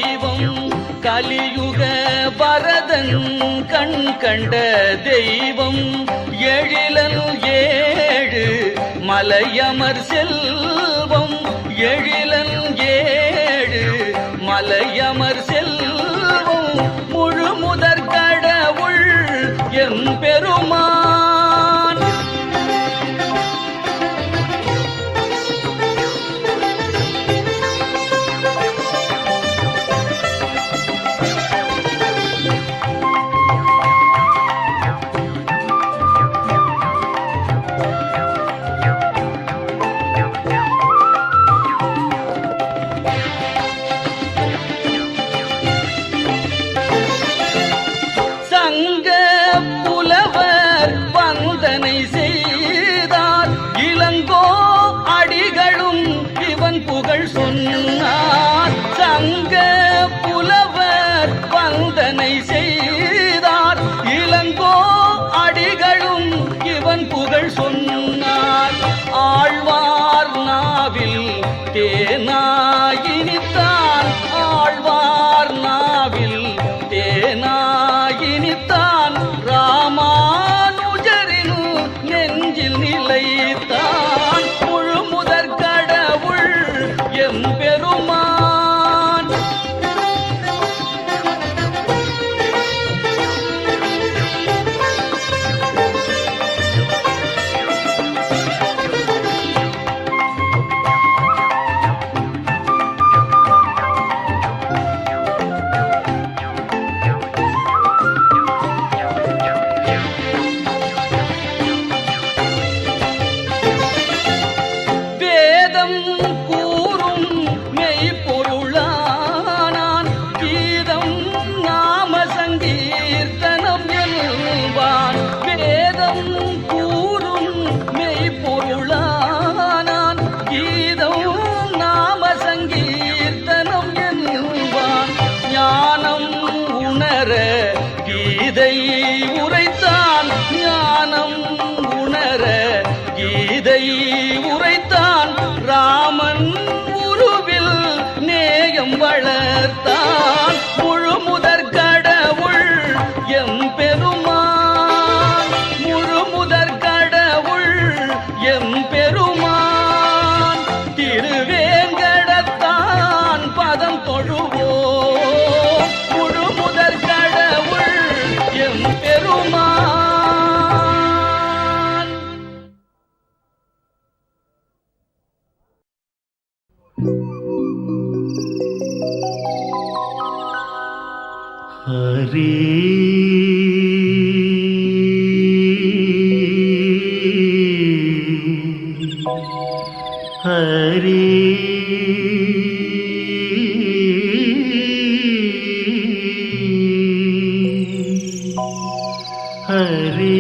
தெய்வம் கலியுக வரதன் கண் கண்ட தெய்வம் எழிலன் ஏழு மலையமர் செல்வம் எழிலன் ஏழு மலையமர் செல்வம் முழு முதற் கடவுள் எம் பெருமான். புகழ் சொன்னார் சங்க புலவர் வந்தனை செய்தார் இளங்கோ அடிகளும் இவன் புகழ் சொன்னார். ஆழ்வார் நாவில் தேனாயினித்தான் ஆழ்வார் நாவில் தேனாயினித்தான் ராமானுஜரின் நெஞ்சில் நிலைத்தான் முழு முதற் கடவுள் எம் பெருமான். கீதை உரைத்தான் ஞானம் உணர கீதை உரைத்தான் ராமன் உருவில் நேயம் வளர்த்தான் முழு முதற் கடவுள் எம் பெருமான் முழு முதற் கடவுள் எம் பெருமான். திருவேங்கடத்தான் பதம் தொழுவோம் முழு முதற் கடவுள் எம் பெருமான். ஹரி ஹரி ஹரி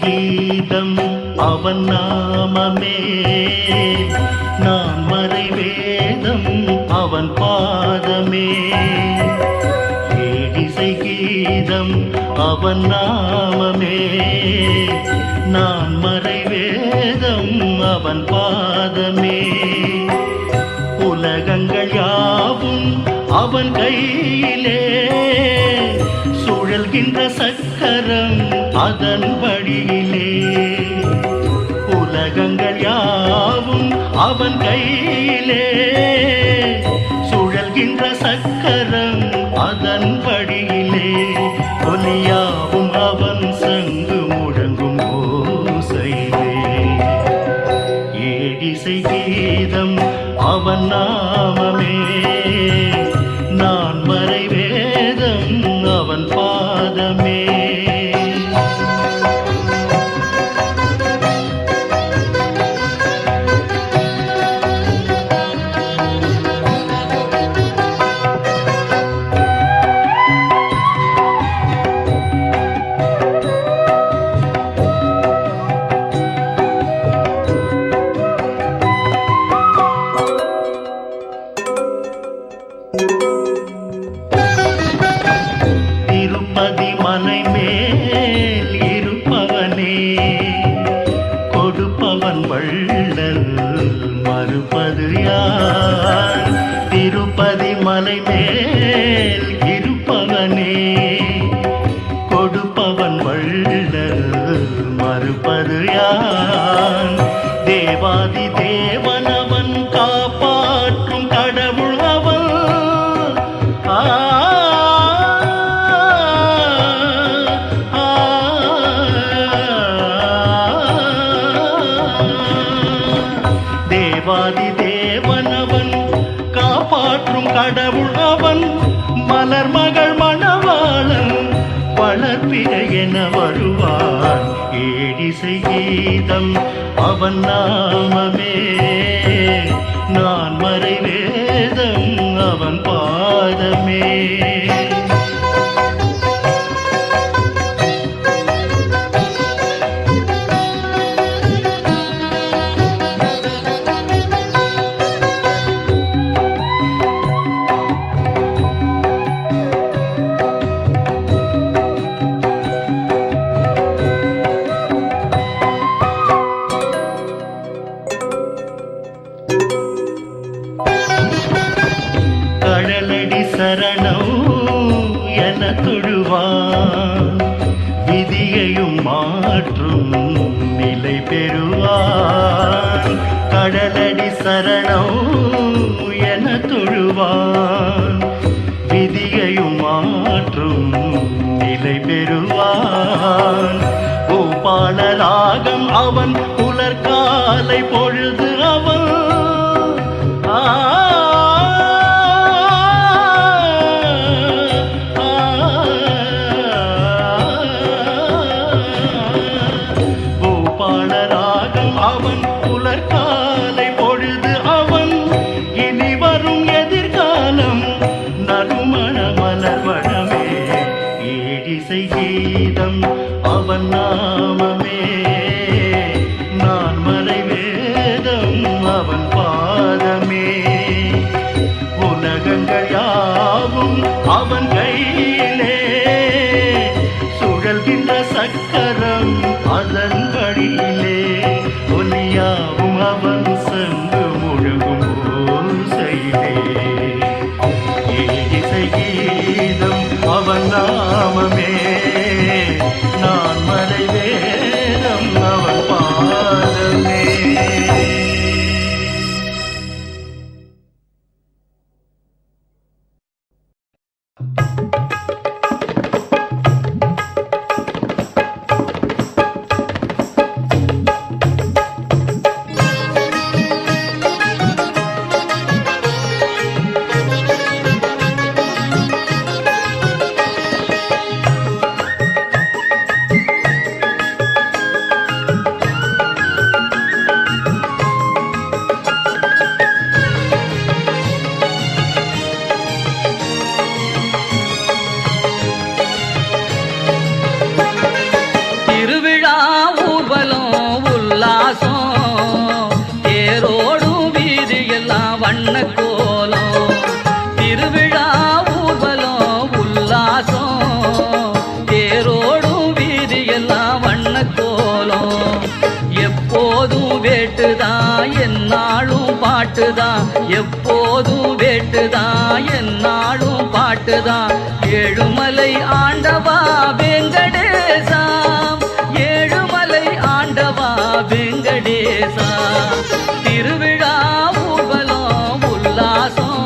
கீதம் அவன் நாமமே நான் மறை வேதம் அவன் பாதமே. ஏடிசை கீதம் அவன் நாமமே நான் மறை வேதம் அவன் பாதமே. உலகங்கள் யாவும் அவன் கையிலே சுழல்கின்ற சக்கரம் அதன் வழியிலே. உலகங்கள் யாவும் அவன் கையிலே சுழல்கின்ற சக்கரம் அதன் வழியிலே. ஒலியாவும் அவன் சங்கு முழங்கும் ஓசையிலே ஏழிசை கீதம் அவன் நாமமே நான் மறை வேதம் அவன் பாதமே திருப்பதி மலை மேல் இருப்பவனே கொடுப்பவன் வள்ளல் மறுப்பது யார் திருப்பதி மலை மேல் இருப்பவனே கொடுப்பவன் வள்ளல் மறுப்பது யார் தேவாதி தேவனவன் காப்பாற்றும் கடவுள் அவன் தேவாதி தேவனவன் காப்பாற்றும் கடவுள் அவன் மலர் மகள் மணவாளன் வளர்ப்பிறை என வருவான் ஏழிசை கீதம் அவன் நாமமே நான் மறை வேதம் அவன் பாதமே கடலடி சரணம் என தொழுவான் விதியையும் மாற்றும் நிலை பெறுவான் கடலடி சரணம் என தொழுவான் விதியையும் மாற்றும் நிலை பெறுவான் பூபாலராகம் அவன் புலர்காலை பொழுது அவன் பூபாலராகம் அவன் புலர்காலை பொழுது அவன் இனி வரும் எதிர்காலம் நறுமண மலர்வனமே ஏழிசை கீதம் அவன் நாமமே நான் மறை வேதம் அவன் பாதமே உலகங்கள் யாவும் அவன் கையிலே சுழல்கின்ற சக்கரம் அதன் வழியிலே ஒலியாவும் அவன் சங்கு முழங்கும் ஓசையிலே ஏழிசை கீதம் அவன் நாமமே நான் மறை வேதம் அவன் பாதமே வண்ணக்கோலம் திருவிழா ஊர்வலம் உல்லாசம் தேரோடும் வீதியெல்லாம் வண்ணக்கோலம் எப்போதும் வேட்டுதான் என்னாலும் பாட்டுதான் எப்போதும் வேட்டுதான் என்னாலும் பாட்டுதான் ஏழுமலை ஆண்டவா வெங்கடேசா ஏழுமலை ஆண்டவா வெங்கடேசா திருவிழா ஊர்வலம் உல்லாசம்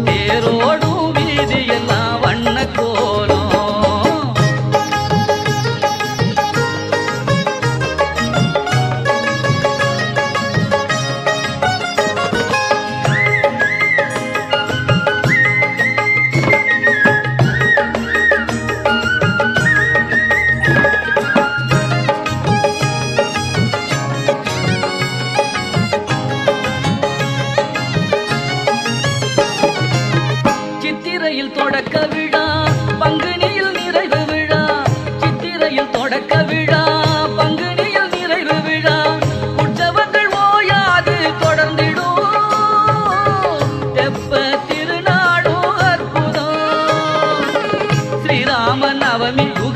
தேரோடும் வீதியெல்லாம் வண்ணக்கோலம்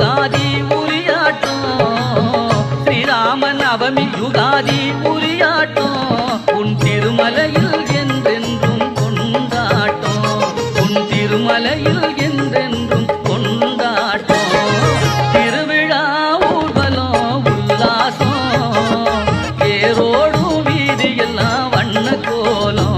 யுகாதி உரியாட்டம் ஸ்ரீராம நவமி யுகாதி உரியாட்டம் உன் திருமலையில் என்றென்றும் கொண்டாட்டம் உன் திருமலையில் என்றென்றும் கொண்டாட்டம் திருவிழா ஊர்வலம் உல்லாசம் தேரோடும் வீதியெல்லாம் வண்ண கோலம்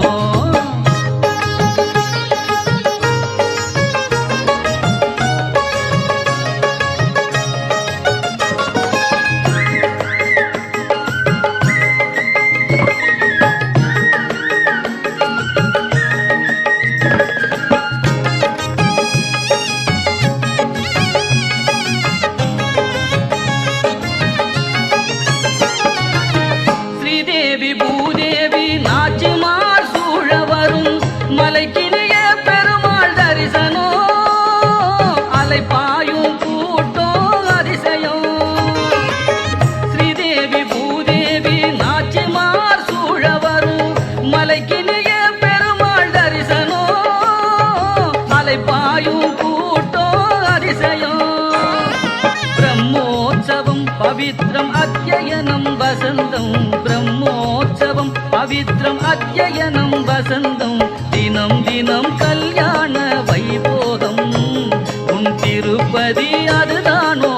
ஸ்ரீதேவி பூதேவி நாச்சிமார் சூழ வரும் மலைக்கினிய பெருமாள் தரிசனம் அலைப்பாயும் கூட்டம் அதிசயம் ஸ்ரீதேவி பூதேவி நாச்சிமார் சூழ வரும் மலைக்கினிய பெருமாள் தரிசனம் அலைப்பாயும் கூட்டம் அதிசயம் பிரம்மோற்சவம் பவித்ரம் அத்யயனம் வசந்தம் பிரம்மோற்சவம் பவித்ரம் அத்யயனம் வசந்தம் தினம் தினம் கல்யாண வைபோகம் உன் திருப்பதி அதுதானோ